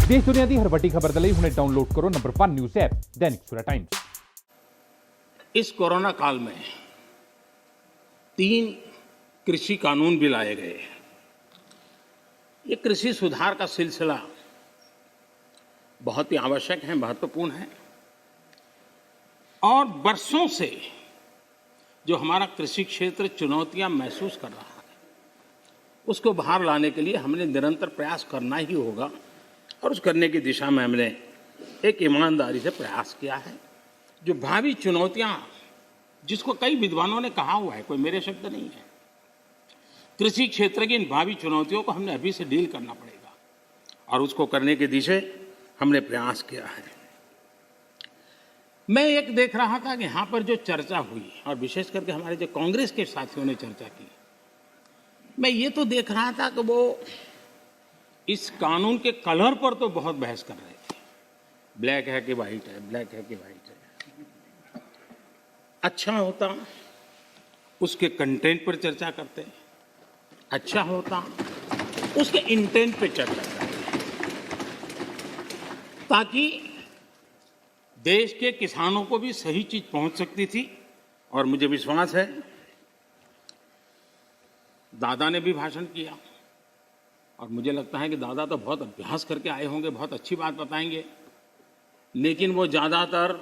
देश दुनिया की हर वड्डी खबर दे हुणे डाउनलोड करो number 1 news app Dainik Savera times. इस कोरोना काल में 3 कृषि कानून भी लाए गए। ये कृषि सुधार का सिलसिला बहुत ही आवश्यक है, महत्वपूर्ण है और वर्षों से जो हमारा कृषि क्षेत्र चुनौतियां महसूस कर रहा है, उसको बाहर लाने के लिए हमने निरंतर प्रयास करना ही होगा और उस करने की दिशा में हमने एक ईमानदारी से प्रयास किया है। जो भावी चुनौतियां, जिसको कई विद्वानों ने कहा हुआ है, कोई मेरे शब्द नहीं है, कृषि क्षेत्र की इन भावी चुनौतियों को हमने अभी से डील करना पड़ेगा और उसको करने की दिशा हमने प्रयास किया है। मैं एक देख रहा था कि यहाँ पर जो चर्चा हुई और विशेष करके हमारे जो कांग्रेस के साथियों ने चर्चा की, मैं ये तो देख रहा था कि वो इस कानून के कलर पर तो बहुत बहस कर रहे थे। ब्लैक है कि वाइट है, ब्लैक है कि वाइट है। अच्छा होता उसके कंटेंट पर चर्चा करते, अच्छा होता उसके इंटेंट पर चर्चा करते, ताकि देश के किसानों को भी सही चीज पहुंच सकती थी। और मुझे विश्वास है, दादा ने भी भाषण किया और मुझे लगता है कि दादा तो बहुत अभ्यास करके आए होंगे, बहुत अच्छी बात बताएंगे, लेकिन वो ज़्यादातर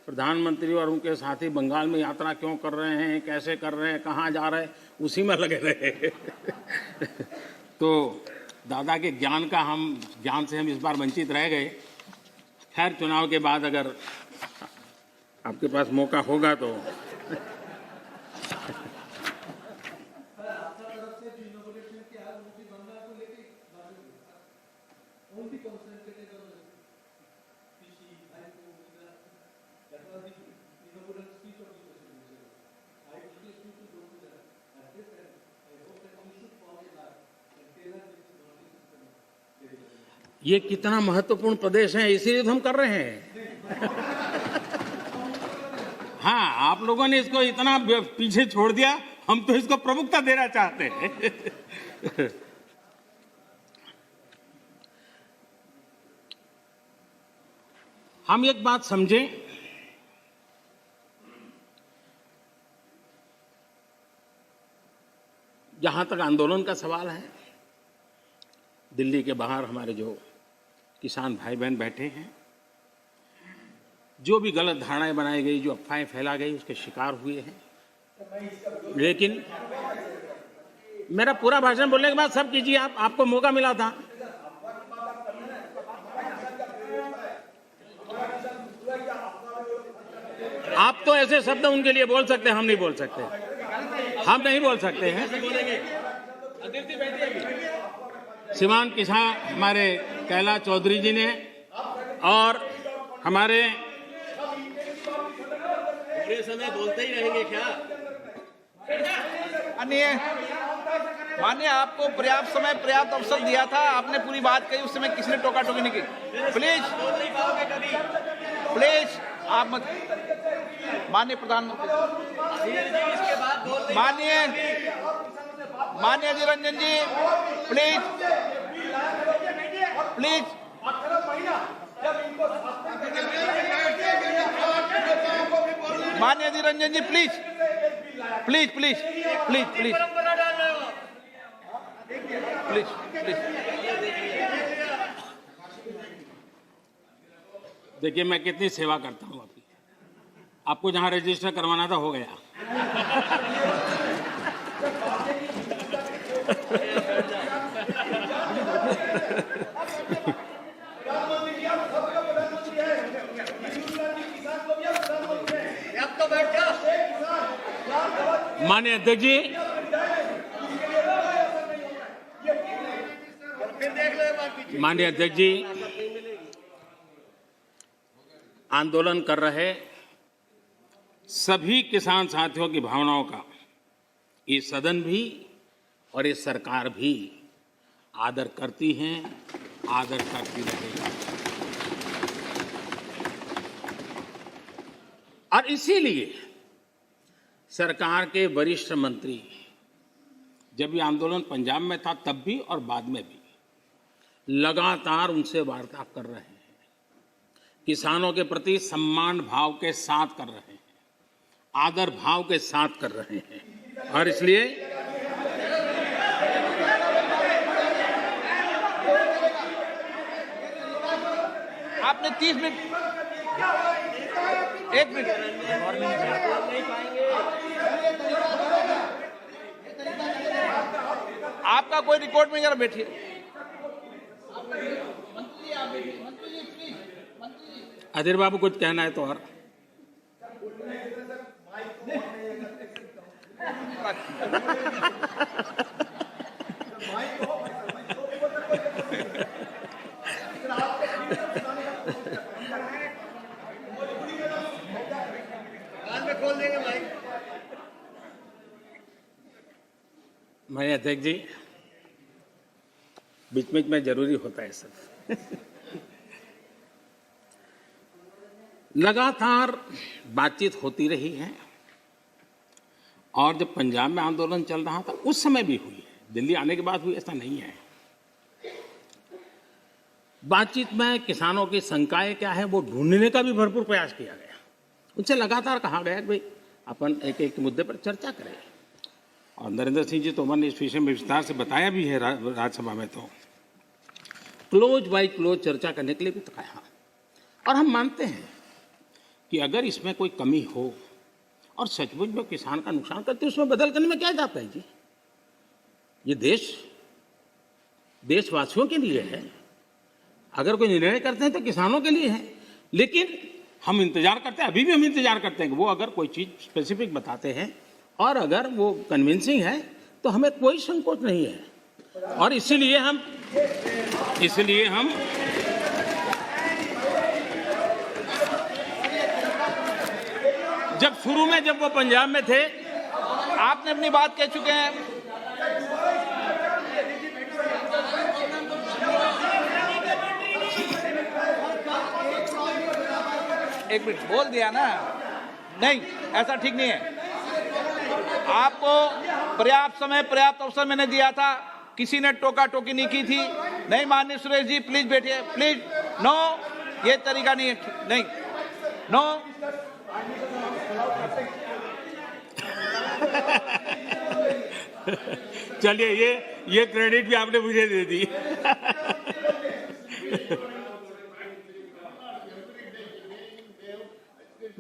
प्रधानमंत्री और उनके साथी बंगाल में यात्रा क्यों कर रहे हैं, कैसे कर रहे हैं, कहाँ जा रहे हैं, उसी में लगे रहे। तो दादा के ज्ञान से हम इस बार वंचित रह गए। खैर, चुनाव के बाद अगर आपके पास मौका होगा तो ये कितना महत्वपूर्ण प्रदेश है, इसीलिए तो हम कर रहे हैं। हाँ, आप लोगों ने इसको इतना पीछे छोड़ दिया, हम तो इसको प्रमुखता देना चाहते हैं। हम एक बात समझें, जहां तक आंदोलन का सवाल है, दिल्ली के बाहर हमारे जो किसान भाई बहन बैठे हैं, जो भी गलत धारणाएं बनाई गई, जो अफवाहें फैला गई, उसके शिकार हुए हैं। लेकिन मेरा पूरा भाषण बोलने के बाद सब कीजिए, आपको मौका मिला था। आप तो ऐसे शब्द उनके लिए बोल सकते हैं, हम नहीं बोल सकते, हम नहीं बोल सकते हैं। श्रीमान किसान हमारे कैलाश चौधरी जी ने और हमारे पूरे समय बोलते ही रहेंगे क्या? माननीय, आपको पर्याप्त समय, पर्याप्त अवसर दिया था, आपने पूरी बात कही, उस समय किसी ने टोका टोकी नहीं की। प्लीज आप मत। माननीय प्रधानमंत्री, माननीय अधीर रंजन जी, प्लीज। माननीय अधीर रंजन जी, प्लीज। देखिए, मैं कितनी सेवा करता हूं आपकी। आपको जहां रजिस्टर करवाना था हो गया। माननीय अध्यक्ष जी, आंदोलन कर रहे सभी किसान साथियों की भावनाओं का ये सदन भी और ये सरकार भी आदर करती हैं, आदर करती रहेगी। और इसीलिए सरकार के वरिष्ठ मंत्री, जब ये आंदोलन पंजाब में था तब भी और बाद में भी, लगातार उनसे वार्ता कर रहे हैं, किसानों के प्रति सम्मान भाव के साथ कर रहे हैं, आदर भाव के साथ कर रहे हैं। और इसलिए आपने 30 मिनट, 1 मिनट, आपका कोई रिकॉर्ड में, जरा बैठिए। अधीर बाबू कुछ कहना है तो और खोल देंगे भाई। माननीय अध्यक्ष जी, बीच बीच में जरूरी होता है सब। लगातार बातचीत होती रही है और जब पंजाब में आंदोलन चल रहा था उस समय भी हुई है, दिल्ली आने के बाद हुई, ऐसा नहीं है। बातचीत में किसानों की शंकाएं क्या है वो ढूंढने का भी भरपूर प्रयास किया गया। उनसे लगातार कहा गया कि भाई अपन एक एक मुद्दे पर चर्चा करें, और नरेंद्र सिंह जी तोमर ने इस विषय में विस्तार से बताया भी है राज्यसभा में। तो क्लोज बाय क्लोज चर्चा करने के लिए भी तो कहा, और हम मानते हैं कि अगर इसमें कोई कमी हो और सचमुच में किसान का नुकसान करते उसमें बदल करने में क्या जाता है जी। ये देश देशवासियों के लिए है, अगर कोई निर्णय करते हैं तो किसानों के लिए है। लेकिन हम इंतजार करते हैं, अभी भी हम इंतजार करते हैं कि वो अगर कोई चीज स्पेसिफिक बताते हैं और अगर वो कन्विंसिंग है तो हमें कोई संकोच नहीं है। और इसलिए हम जब शुरू में जब वो पंजाब में थे, आपने अपनी बात कह चुके हैं। एक मिनट बोल दिया ना, नहीं ऐसा ठीक नहीं है। आपको पर्याप्त समय पर्याप्त अवसर मैंने दिया था, किसी ने टोका टोकी नहीं की थी। नहीं माननीय सुरेश जी प्लीज बैठिए, प्लीज। नो, ये तरीका नहीं है, नहीं, नो। चलिए ये क्रेडिट भी आपने मुझे दे दी।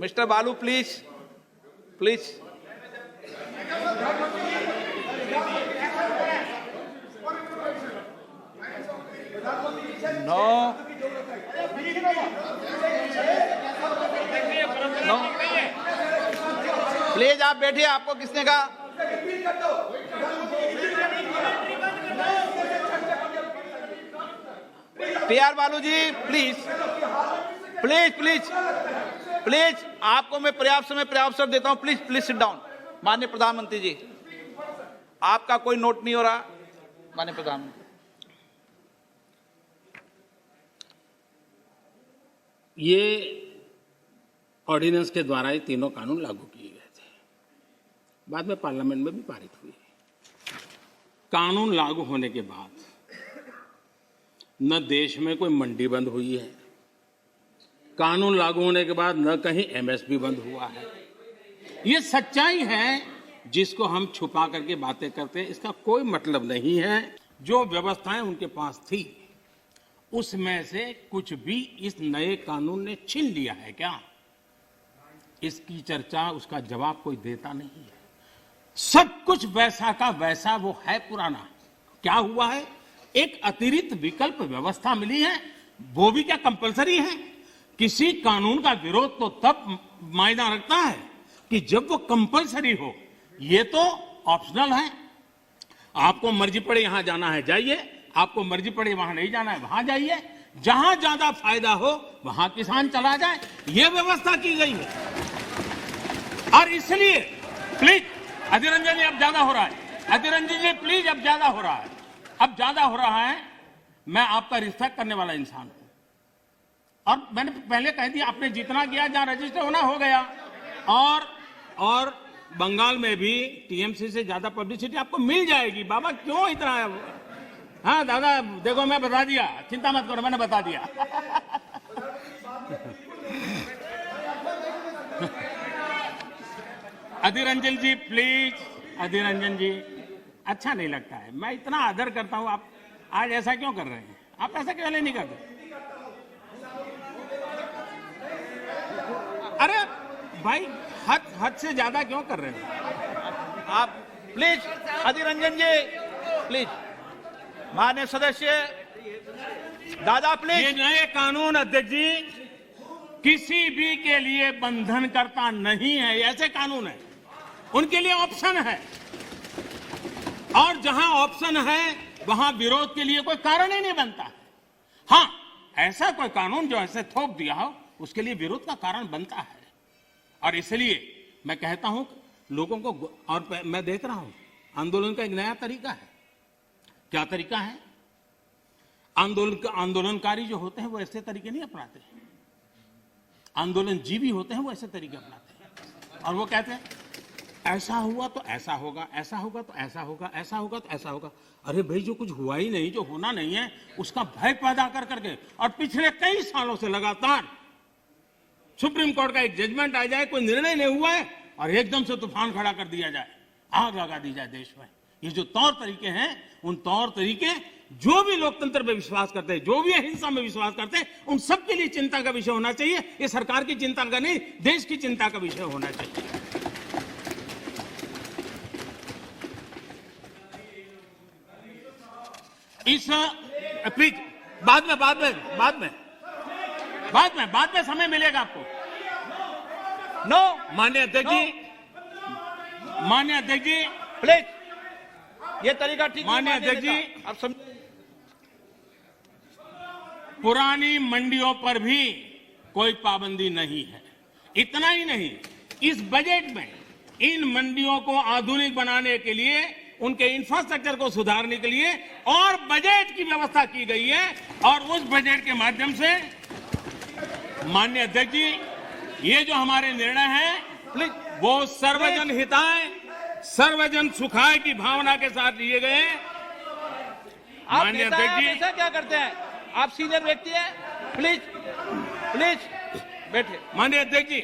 Mister Balu please, please. No, no, please आप बैठिए। आपको किसने कहा? TR Balu ji please, please, please, please. आपको मैं पर्याप्त समय पर्याप्त अवसर देता हूं। Please, please sit down. माननीय प्रधानमंत्री जी, आपका कोई नोट नहीं हो रहा। माननीय प्रधानमंत्री, ये ऑर्डिनेंस के द्वारा ये तीनों कानून लागू किए गए थे, बाद में पार्लियामेंट में भी पारित हुए। कानून लागू होने के बाद न देश में कोई मंडी बंद हुई है, कानून लागू होने के बाद न कहीं एमएसपी बंद हुआ है। ये सच्चाई है जिसको हम छुपा करके बातें करते हैं, इसका कोई मतलब नहीं है। जो व्यवस्थाएं उनके पास थी उसमें से कुछ भी इस नए कानून ने छीन लिया है क्या? इसकी चर्चा, उसका जवाब कोई देता नहीं है। सब कुछ वैसा का वैसा वो है पुराना। क्या हुआ है? एक अतिरिक्त विकल्प व्यवस्था मिली है, वो भी क्या कंपलसरी है? किसी कानून का विरोध तो तब मायना रखता है कि जब वो कंपलसरी हो। ये तो ऑप्शनल है। आपको मर्जी पड़े यहां जाना है जाइए, आपको मर्जी पड़े वहां नहीं जाना है वहां जाइए, जहां ज्यादा फायदा हो वहां किसान चला जाए, ये व्यवस्था की गई है। और इसलिए प्लीज अधीर रंजन जी, अब ज्यादा हो रहा है। अधीर रंजन जी प्लीज, अब ज्यादा हो रहा है, अब ज्यादा हो रहा है। मैं आपका रिस्पेक्ट करने वाला इंसान हूं और मैंने पहले कह दिया, आपने जितना किया जहां रजिस्टर होना हो गया। और बंगाल में भी टीएमसी से ज्यादा पब्लिसिटी आपको मिल जाएगी। बाबा क्यों इतना हाँ दादा, देखो मैं बता दिया, चिंता मत करो, मैंने बता दिया। अधीर रंजन जी प्लीज, अधीर रंजन जी, अच्छा नहीं लगता है। मैं इतना आदर करता हूं, आप आज ऐसा क्यों कर रहे हैं? आप ऐसा क्यों नहीं करते? अरे भाई, हद से ज्यादा क्यों कर रहे हैं आप? Please Adhir Ranjan ji, please. माननीय सदस्य दादा प्लीज। ये नए कानून अध्यक्ष जी किसी भी के लिए बंधन करता नहीं है, ऐसे कानून है, उनके लिए ऑप्शन है, और जहां ऑप्शन है वहां विरोध के लिए कोई कारण ही नहीं बनता है। हां, ऐसा कोई कानून जो ऐसे थोप दिया हो, उसके लिए विरोध का कारण बनता है। और इसलिए मैं कहता हूं लोगों को, और मैं देख रहा हूं आंदोलन का एक नया तरीका है। क्या तरीका है? आंदोलनकारी जो होते हैं वो ऐसे तरीके नहीं अपनाते, आंदोलन जीवी होते हैं वो ऐसे तरीके अपनाते हैं। और वो कहते हैं ऐसा हुआ तो ऐसा होगा, ऐसा होगा तो ऐसा होगा, ऐसा होगा तो ऐसा होगा। अरे भाई, जो कुछ हुआ ही नहीं, जो होना नहीं है, उसका भय पैदा कर करके, और पिछले कई सालों से लगातार सुप्रीम कोर्ट का एक जजमेंट आ जाए, कोई निर्णय नहीं हुआ है, और एकदम से तूफान खड़ा कर दिया जाए, आग लगा दी जाए देश में। ये जो तौर तरीके हैं, उन तौर तरीके जो भी लोकतंत्र में विश्वास करते हैं, जो भी अहिंसा में विश्वास करते हैं, उन सबके लिए चिंता का विषय होना चाहिए। ये सरकार की चिंता का नहीं, देश की चिंता का विषय होना चाहिए। इस प्लीज बाद में समय मिलेगा आपको। नो माननीय अध्यक्ष जी, माननीय अध्यक्ष जी प्लीज, ये तरीका ठीक नहीं। माननीय अध्यक्ष जी, आप समझ, पुरानी मंडियों पर भी कोई पाबंदी नहीं है। इतना ही नहीं, इस बजट में इन मंडियों को आधुनिक बनाने के लिए, उनके इंफ्रास्ट्रक्चर को सुधारने के लिए और बजट की व्यवस्था की गई है। और उस बजट के माध्यम से माननीय अध्यक्ष जी, ये जो हमारे निर्णय है, प्लीज, वो सर्वजन हिताय, सर्वजन सुखाय की भावना के साथ लिए गए। आप माननीय नेता हैं, अध्यक्ष जी, आप ऐसा क्या करते हैं? आप सीनियर व्यक्ति हैं, प्लीज प्लीज बैठे। माननीय अध्यक्ष जी,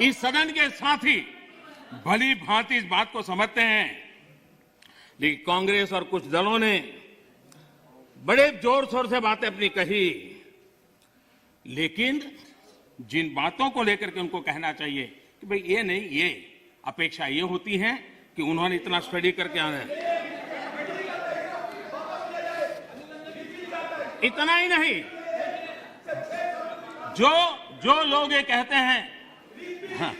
इस सदन के साथी भली भांति इस बात को समझते हैं, लेकिन कांग्रेस और कुछ दलों ने बड़े जोर शोर से बातें अपनी कही, लेकिन जिन बातों को लेकर के उनको कहना चाहिए कि भाई ये नहीं, ये अपेक्षा ये होती है कि उन्होंने इतना स्टडी करके आना है। इतना ही नहीं, जो लोग ये कहते हैं, हाँ,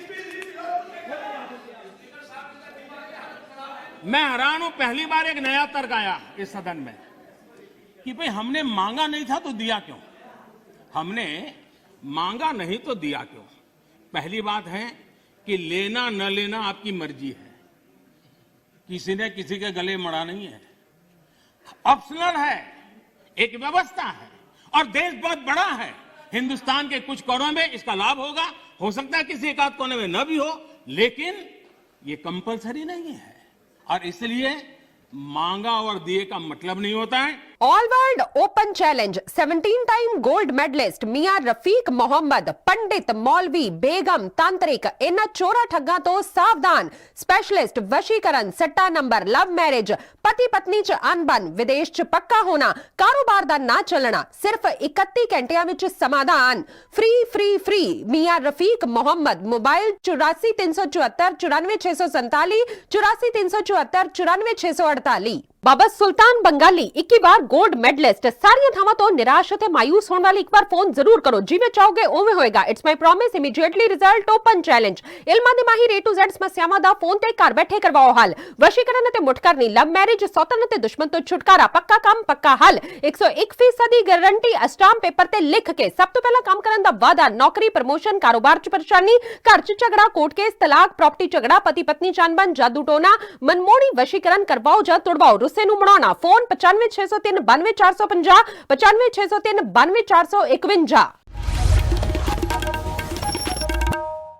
मैं हैरान हूं, पहली बार एक नया तर्क आया इस सदन में कि भाई हमने मांगा नहीं था तो दिया क्यों? हमने मांगा नहीं तो दिया क्यों? पहली बात है कि लेना न लेना आपकी मर्जी है, किसी ने किसी के गले मड़ा नहीं है, ऑप्शनल है, एक व्यवस्था है, और देश बहुत बड़ा है। हिंदुस्तान के कुछ कोनों में इसका लाभ होगा, हो सकता है किसी एक आध कोने में न भी हो, लेकिन ये कंपलसरी नहीं है। और इसलिए मांगा और दिए का मतलब नहीं होता है। All world open challenge 17 time gold medallist मियां रफीक मोहम्मद, पंडित, मौलवी, बेगम, तांत्रिक, इन्हां चोरा ठग्गां तो सावधान। स्पेशलिस्ट वशीकरण, सट्टा नंबर, लव मैरिज, पति पत्नी च अनबन, विदेश च पक्का होना, कारोबार दा ना चलना, सिर्फ 31 घंटियां विच समाधान। फ्री फ्री फ्री मियां रफीक मोहम्मद। मोबाइल 84 374 94 647, 84 374 94 648। बाबा सुल्तान बंगाली 21 बार गोल्ड मेडलिस्ट। सारियां थावां तो निराश ते मायूस होने वाली एक बार फोन जरूर करो, जिवें चाहोगे उवें होएगा। It's my promise, immediately result, open challenge. इल्मां दे माहिर A to Z समस्यावां दा फोन ते घर बैठे करवाओ हल। वशीकरण ते मुठकरनी, लव मैरिज, सौतन ते दुश्मन तो छुटकारा, पक्का काम पक्का हल। 101% गारंटी स्टाम्प पेपर ते लिख के। सब तो पहला काम करन दा वादा, नौकरी, प्रमोशन, कारोबार च परेशानी, घर च झगड़ा, कोर्ट केस, तलाक, प्रॉपर्टी झगड़ा, पति पत्नी चानबन, जादू टोना, मनमोड़ी वशीकरण करवाओ जा तुड़वाओ, रुस्से नूं मनाउणा। फोन 95 603 92 450, 95 603 92 451।